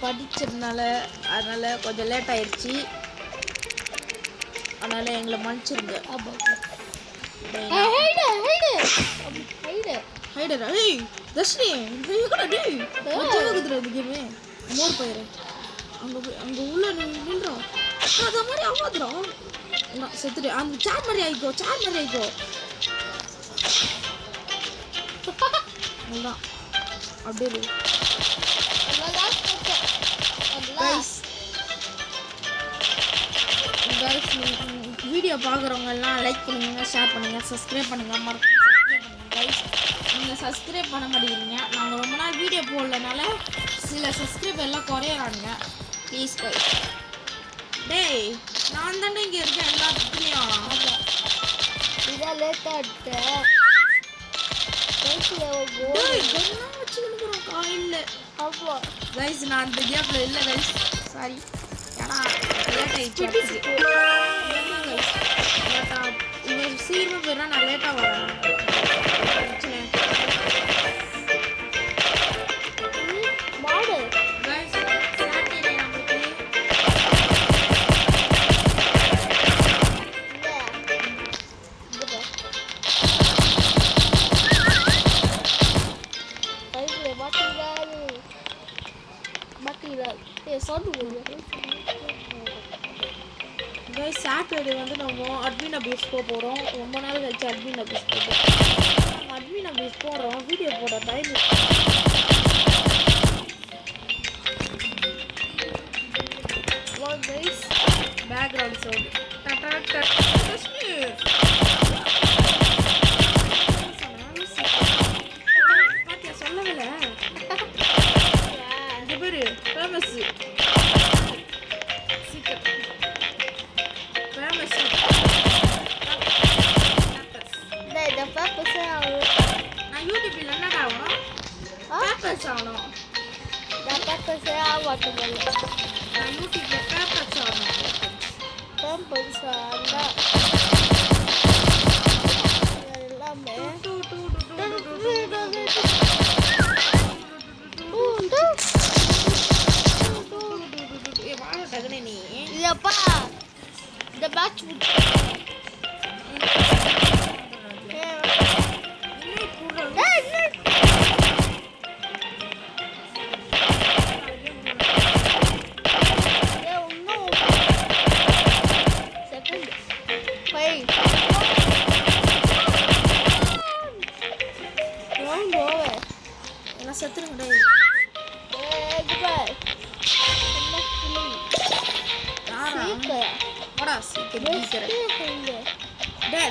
படிச்சதுனால அதனால கொஞ்சம் லேட் ஆயிடுச்சு. அதனால எங்களை மன்னிச்சிருங்க. தர்ஷினி மோர் பயிர் அங்கே உள்ள நின்றோம். அது மாதிரி அவ்வாதுறோம் செத்துட்டு அந்த சார் மாதிரி ஆயிக்கோ அதுதான் அப்படியே வீடியோ பார்க்குறவங்கெல்லாம் லைக் பண்ணுங்க, ஷேர் பண்ணுங்கள், சப்ஸ்கிரைப் பண்ணுங்கள். நீங்கள் சப்ஸ்கிரைப் பண்ண மாட்டேங்கிறீங்க. நாங்கள் ரொம்ப நாள் வீடியோ போடலனால சில சப்ஸ்கிரைப் எல்லாம் குறையிறானுங்க. Please guys. டேய் நான் தானே இங்கே இருக்கேன் எல்லாத்துலேயும். இதான் லேட்டாக எடுத்தேன். வச்சுக்கணும் காயில். ஆமாம் கைஸ் நான் அந்த கேப்பில் இல்லை கைஸ், சாரி. ஏன்னா லேட் ஆகிடுச்சு. இவர் சீக்கிரமாக போயிடா, நான் லேட்டாக வரேன். மாடு கைஸ் சாட்டர்டே நம்மளுக்கு சாட்டர்டே வந்து நம்ம அட்மின் அபியூஸ் போகிறோம். ரொம்ப நாள் கழிச்சு அட்மின் அபியூஸ் போகிறோம். நம்ம அட்மின் அபியூஸ் போடுறோம், வீடியோ போடுற டைம் பேக்ரவுண்ட் சவுண்ட் பாத்தியா சொல்லவில்லை. அங்கே பேரு ஃபேமஸ் நான் யூடியூப்ல என்னடா ஆகணும்? பேப்பர்ஸ் ஆகணும். நான் யூடியூப்ல பேப்பர்ஸ் ஆகணும். எல்லாமே நீ இதப்பா இந்த பேட்ச்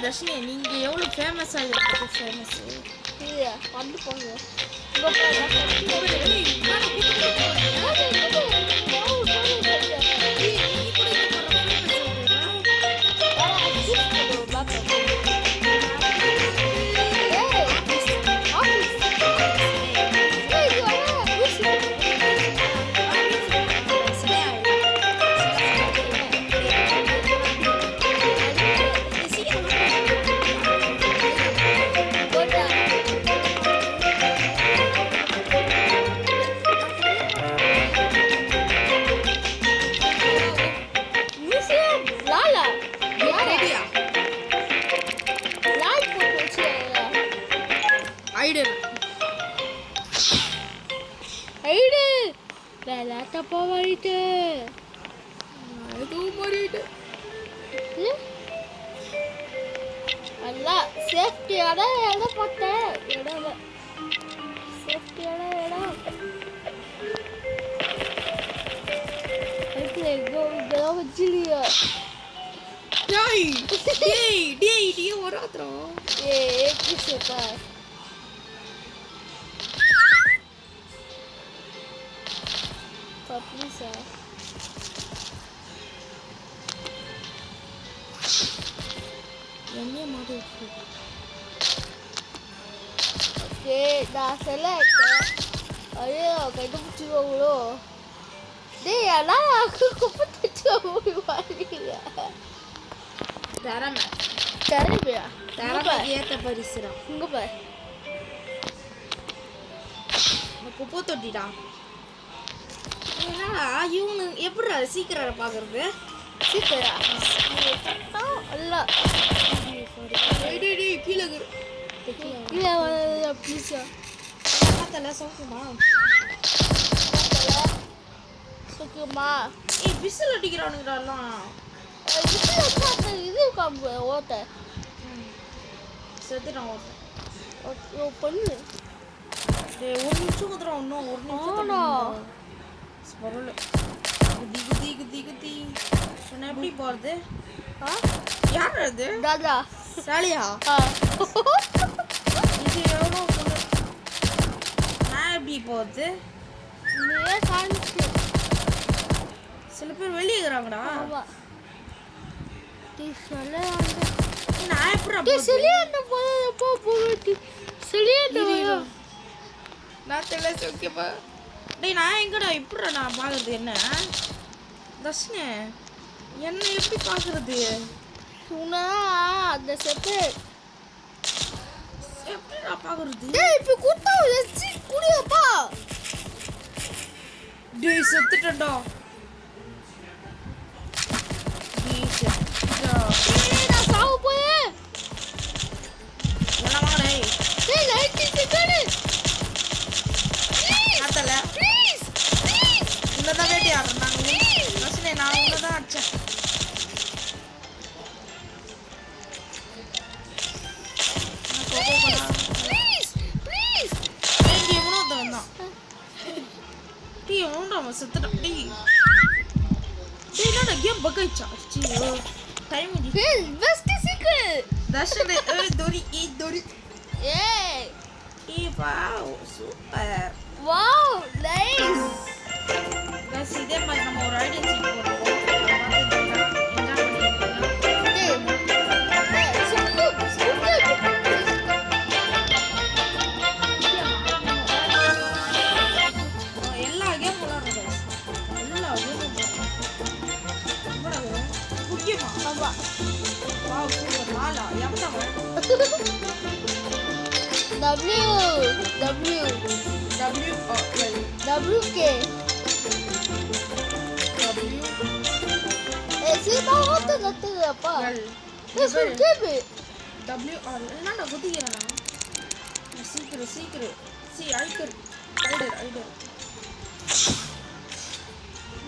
தர்ஷினி நீங்க எவ்வளவு ஃபேமஸ் ஆகிருக்கு. ஃபேமஸ் வந்து போங்க. தப்பா மாறிட்டு எல்லாம் சேஃப்டியான இடம் பார்த்தேன். இடம் சேஃப்டியான இடம் இதெல்லாம் வச்சிலியா? Krishnappa Paprika. Ini mau tuh. Oke, dah selesai. Ayo, kayak itu juga lo. Dia lah, aku kepet juga ya. Taram. Taram ya. Taram dia terperistirak. Enggak pak. Aku foto di dah. என்னடா இவனு எப்படிடா சீக்கிரம் பாக்குறது சீக்கிரம் அல்ல கீழே கீழே வர ப்ளீஸா பார்த்தல சோக்குமா சுக்குமா ஏய் விசில் அடிக்கிறானுங்கடா எல்லாம் இது காம்பு ஓட்ட செத்துட்டான் ஓட்ட பண்ணு டேய் ஒரு நிமிஷம் குதுறோம் இன்னும் ஒரு நிமிஷம் பரவாயில்ல குதி குதி குதி குதி என்ன எப்படி போறது யார் அது தாதா சாலியா இது எவ்வளோ நான் எப்படி போகிறது சில பேர் வெளியே இருக்கிறாங்கடா நான் எப்படி நான் தெரியல ஓகேப்பா டேய் நான் எங்கடா இப்படா நான் பார்க்கறது என்ன தர்ஷனே என்ன எப்படி பார்க்கறது அந்த செட்டு எப்படி நான் பார்க்கறது டேய் இப்போ குத்தா வெச்சி குடியப்பா டேய் செத்துட்டடா டேய் செத்துடா டேய் நான் சாவு போயே என்னமா டேய் டேய் லைட் செகண்ட் ஆத்தல ப்ளீஸ் உள்ளதான் வேட்டி ஆடுறாங்க தர்ஷனே நான் உள்ளதான் அடிச்சேன் செத்துட்டான் டேய் டேய் என்னடா கேம் பக் ஆயிச்சா ஐயோ டைம் இது ஹே பெஸ்ட் சீக்கிரம் தர்ஷனே தோரி ஏய் wow super wow nice guys இதே மாதிரி நம்ம ஒரு ஐடி சீட் போடுவோம் என்ஜாய் பண்ணிக்கலாம் எல்லா கேம் விளையாடுறோம் எல்லா கேமும் முக்கியமா ஆமா வாவ் சூப்பர் மாலா எவ்வளவு WK சீமா ஓட்ட நத்துறப்பா சுத்தேபி WR என்னடா குதிக்கிறா சீக்கிரம் சி ஐடர்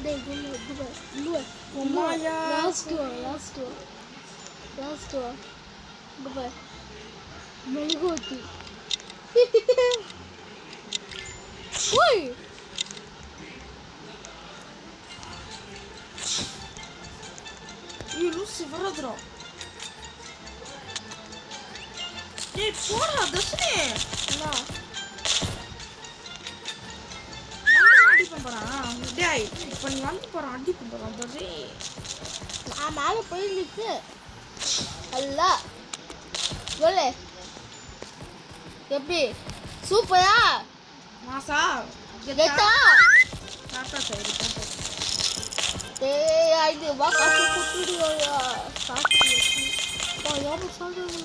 டேய் குள்ள உமாயா லாஸ்ட் குபா மெல்கோட்டி ஓய் லூசி வரதுரா டேய் போடா தர்ஷனே நான் அடி பண்றான் டேய் இப்ப நீ வந்து போறான் அடி பண்றான் தர்ஷே நான் மேல போய் நிக்கு அல்ல கோலே எப்படி சூப்பரா மாசா கெட்டா தாத்தா சரி டேய் ஐடி வா காசு குடுடியா காசு வா யாரு சொல்றது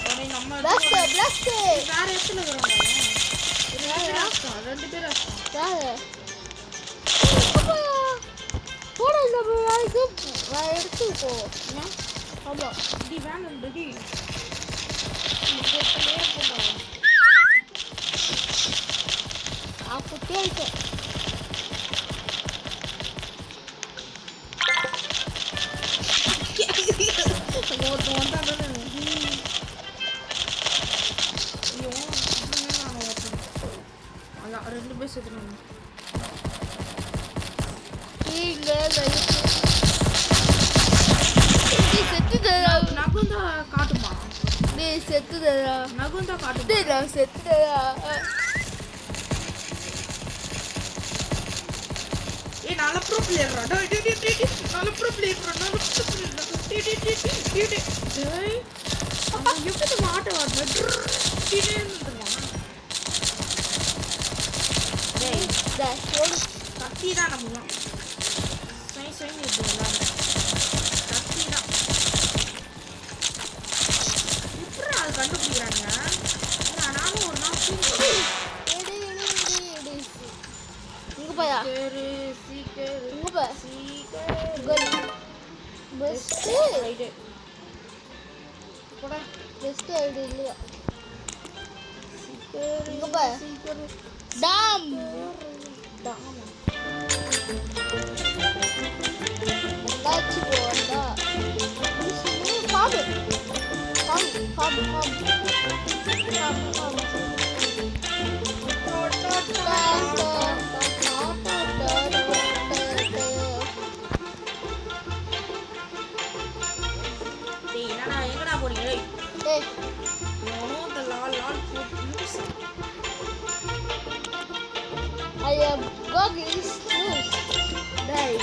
ஏய் நம்ம பிளாஸ்ட் வேற இடத்துல இருக்கறோம் ரெண்டு பேர் யாரு போடா இந்த வேலைக்கு நான் எடுத்து போ ஆமா டி வேணும் டி அப்போ கேள்வி ரெண்டு பேர் சேர்த்துருவாங்க செத்துதா நகுந்தா காட்டுமா நீ செத்துதா நகுந்தா காட்டுமா நான் செத்துதா ஏ நல்ல ப்ரோ பிளேயர்ரா நல்ல ப்ரோ பிளேயர்ரா டேய் அவன் எப்படி மாட்ட வரல டேய் கத்தி தான் நம்மலாம் சை இது கத்தி தான் எப்படி அது கண்டுபிடிக்கிறாங்க நானும் ஒரு நாள் இங்க பாயா சீக்கிரம் இங்க பா சீக்கிரம் பெஸ்ட் ரைட் போடா பெஸ்ட் ஐடி இல்லையா சீக்கிரம் இங்க பா சீக்கிரம் டாம் டாமா என்னாச்சு போண்டா பாபு பாபு பாபு பாபு டேய் என்னடா எங்கடா போறீங்க டேய் டேய் நானும் அந்த லால் போட்டு I am goggles loose. டேய்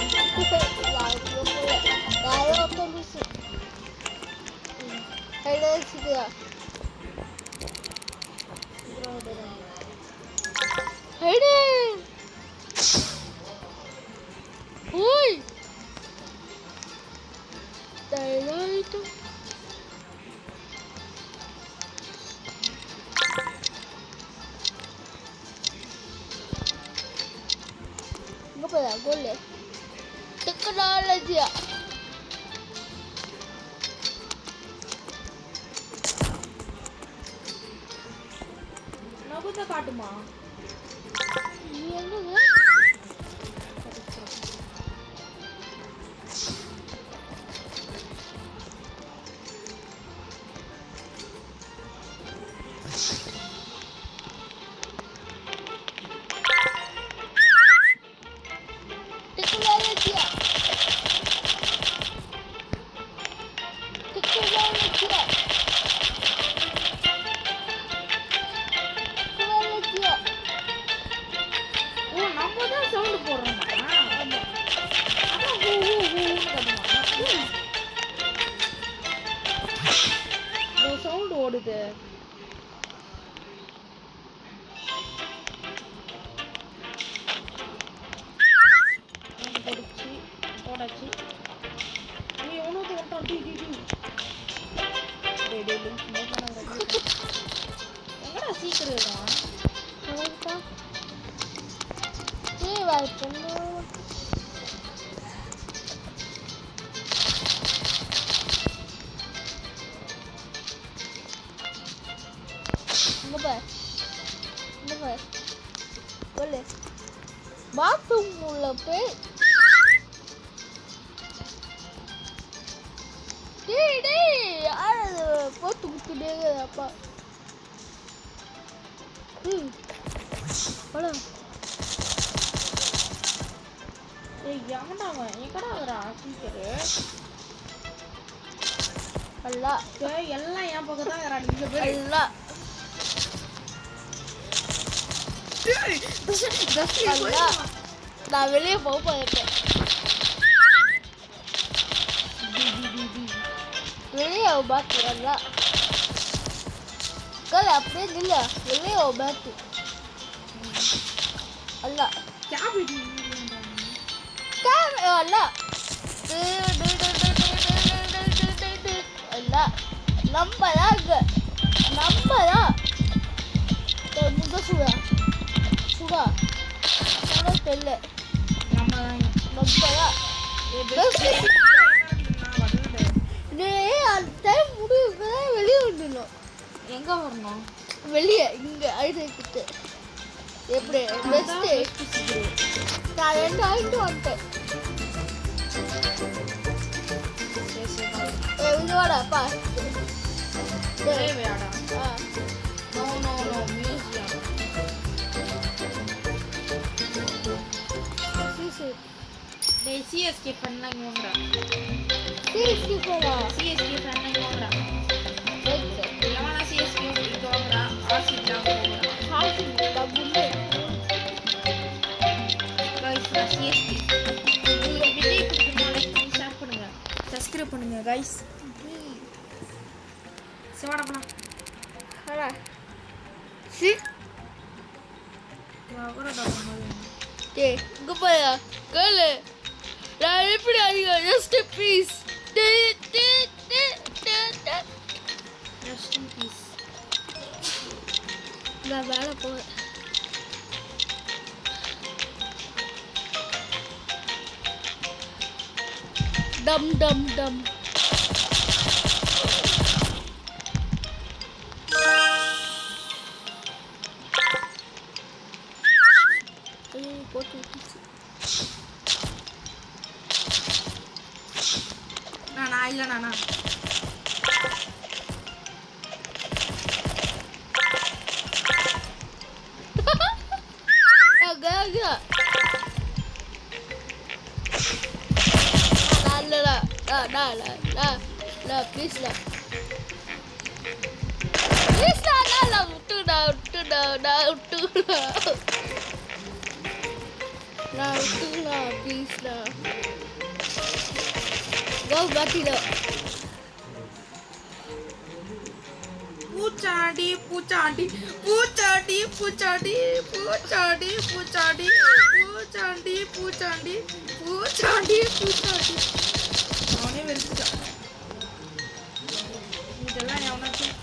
Gole. Technology. நகுத காட்டுமா என்னது ஓ நம்ம தான் சவுண்ட் போடுறோமா அதான் ஹூ ஹூ ஹூன்னு கத்துமா சவுண்ட் ஓடுது போடாச்சு நீ எவனோது வந்துட்டான் டி டி டி டேய் எங்கடா சீக்கிரம் இருக்கான் பாத்ரூம் உள்ள போய் போட்டு குத்துட்டே அப்பா ஏய் எவன்டா அவன் எங்கடா வரா சீக்கிரம் அல்ல டேய் எல்லாம் என் பக்கம் தான் வரா நீங்க போய் அல்ல அல்ல நான் வெளியே போக போயிருக்கேன் வெளியே பாத்து அல்ல கல் அப்படியே இல்ல வெளியே பாத்து அல்ல क्या वीडियो அல்ல அல்ல நம்பதான் முக சுடா சுடா சுடா தெரியல நம்ம தான் நம்பதான் அந்த டைம் முடிவுக்கு வெளியே வந்துடணும் எங்க வரணும் வெளியே இங்க ஐடிக்கிட்டு எப்படி பெஸ்ட் நான் 2 ஆயிட்டு வந்துட்டேன் இதுவாடாப்பா ஒரே வேடா ஆ நோ நோ நோ மியூசியம் டேய் சிஎஸ்கே பண்ணலாம் இங்க வாங்கடா சீரியஸ்லி போடா சிஎஸ்கே பண்ணலாம் இங்க வாங்கடா எவனா சிஎஸ்கே இங்க வாங்கடா ஆர்சிபி தான் போங்கடா ஹார்ட் டபுள் गाइस நான் சிஎஸ்கே இந்த வீடியோ பிடிச்சிருந்தா லைக் பண்ணி ஷேர் பண்ணுங்க சப்ஸ்கிரைப் பண்ணுங்க गाइस சவாடா போலாம் ஹலோ சி வரடா போலாம் டேய் இங்க போயா கேளு நான் எப்படி அடிங்க just peace rest in peace நான் மேலே போவேன். டம் டம் டம். போட்டு விட்டுச்சு. நான் இல்லை நானா agak lah please lah utu lah please lah go mati dah. பூச்சாண்டி பூச்சாண்டி பூச்சாண்டி பூச்சாண்டி பூச்சாண்டி பூச்சாண்டி பூச்சாண்டி பூச்சாண்டி பூச்சாண்டி பூச்சாண்டி அவனே வெறுத்துட்டான். இதெல்லாம் எவனாச்சும்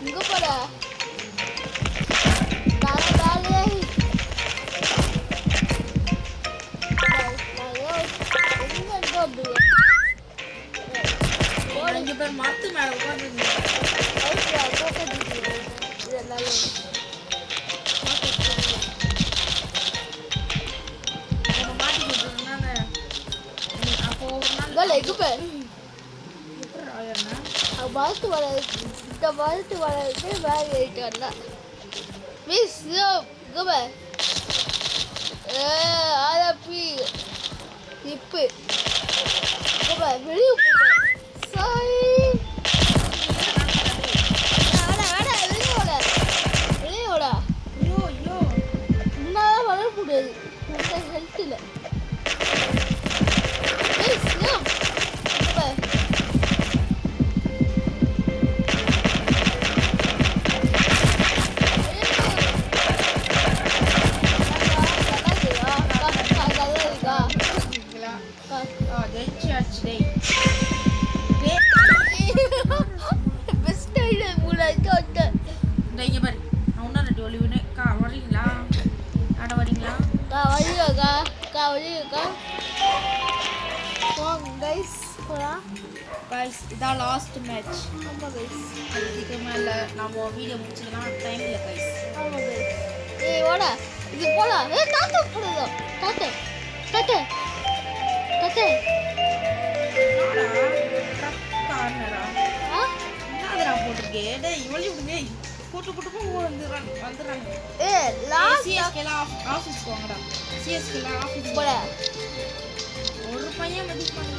இங்க போடா. இங்க பேர் மரத்து மேல உட்காந்து மாட்டி கொடுத்துருந்தாங்க. அப்போ ஒரு நாள் எப்படி வாழ்த்து வர இந்த வாழ்த்து வரது வேற ஏறிட்டு வரலாம். மிஸ் கப ஆரப்பி இப்போ கப வெளியே போக சாய் வெளியோடா ஐயோ ஐயோ முன்னால வர முடியாது ஹெல்த் இல்லை. மிஸ் கப இதான் லாஸ்ட் மேட்ச். இதுக்கு மேலே நம்ம வீடியோ முடிச்சுக்கலாம். டைம் இல்லை கைஸ். ஏய் வாடா இது போலாம். ஏய் தாத்தா போடுதோ தாத்தா தாத்தா தாத்தா கார்னரா என்னடா போட்டுருக்கே. டேய் இவளி விடுங்க. போட்டு போட்டு வந்துடுறாங்க. ஏய் லாஸ்ட் சிஎஸ்கேலாம் ஆஃபீஸ் போங்கடா. சிஎஸ்கேலாம் ஆஃபீஸ் போடா. ஒரு பையன் மெடிக் பண்ணி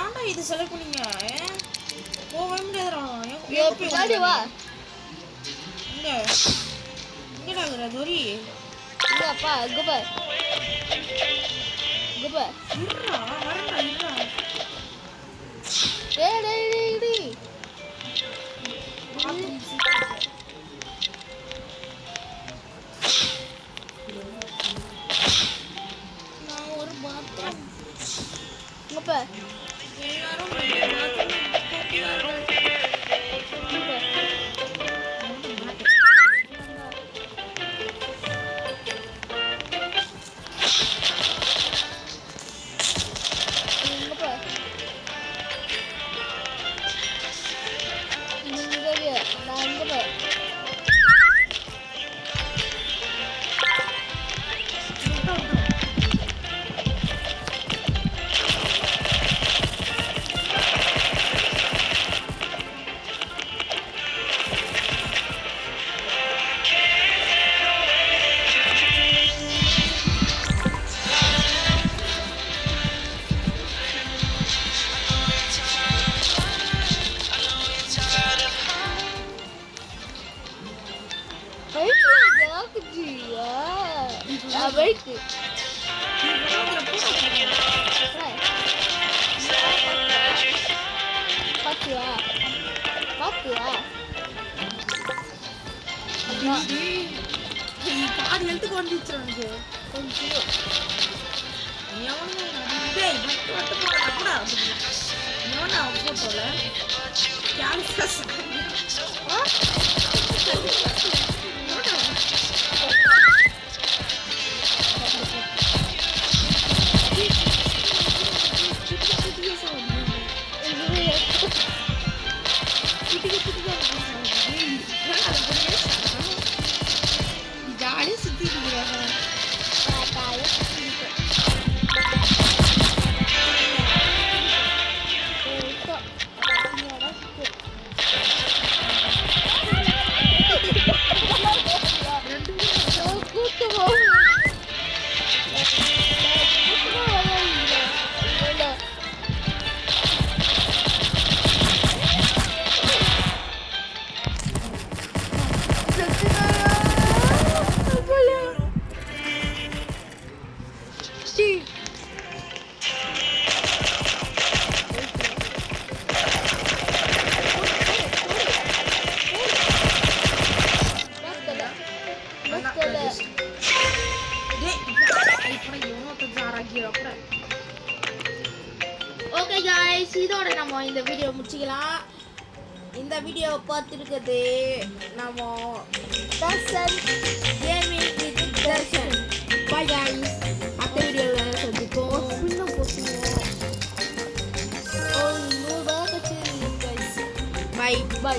ஏன்டா இது செலக்ட் பண்ணீங்க? போகவே முடியாதுடா. பின்னாடி வா. எங்கடா இருக்கிற தோரி? இல்லப்பா குப குப இருடா வரடா இருடா. டேய் டேய் டேய் டேய் நான் ஒரு பாத்ரூம் குப எல்லாரும் பாத்ரூம் வெயிட் பாத்தியா பாத்தியா பாதி எழுத்துக்கு வந்துச்சு எனக்கு கொஞ்சம் டேய் வட்டு போடா கூட எவனா போட்டோல கேல்சஸ் ஜாலியாக சுற்றி இருக்கிறாங்க ஓகே गाइस இதோட நம்ம இந்த வீடியோ முடிச்சிக்கலாம். இந்த வீடியோவை பார்த்துருக்குது நம்ம Darshan gaming with Darshan. By guys அடுத்த வீடியோவில் சந்திப்போம். இன்னும் போட்டுவோம். By by.